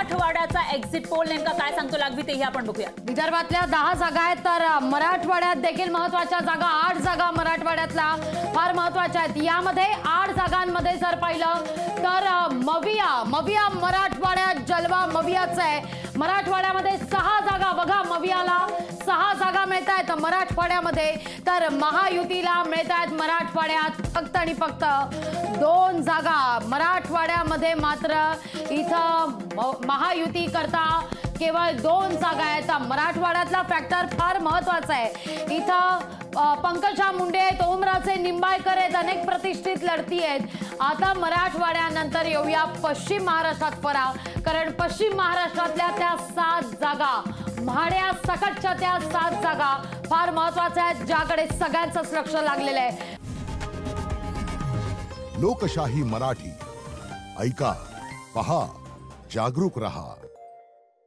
मराठवाड्याचा exit poll नेमका काय सांगतो लागवी तेही आपण बघूया। विदर्भातल्या 10 जागा आहेत, तर मराठवाड्यात देखील महत्त्वाच्या जागा 8 जागा मराठवाड्यातल्या फार महत्त्वाच्या आहेत। यामध्ये 8 जागांमध्ये जर पाहिलं तर मविया मराठवाड्यात जलवा मवियाचा आहे। मराठवाड्यामध्ये 6 जागा बघा, मवियाला 6 जागा मिळत आहेत मराठवाड्यामध्ये, तर महायुतीला मिळत आहेत मराठवाड्यात फक्त आणि फक्त 2 जागा। मराठवाड्यामध्ये मात्र इथं महायुती करता केवळ 2 जागा आहेत। मराठवाड्यातला फॅक्टर फार महत्त्वाचा आहे। इथं पंकजा मुंडे आहेत, ओमराजे निंबाळकर आहेत, अनेक प्रतिष्ठित लढती आहेत। आता मराठवाड्यानंतर येऊया पश्चिम महाराष्ट्रात फरार, कारण पश्चिम महाराष्ट्रातल्या त्या 7 जागा म्हाड्या सकटच्या त्या 7 जागा फार महत्त्वाच्या आहेत, ज्याकडे सगळ्यांचंच लक्ष लागलेलं आहे। लोकशाही मराठी ऐका, पहा, जागरूक रहा।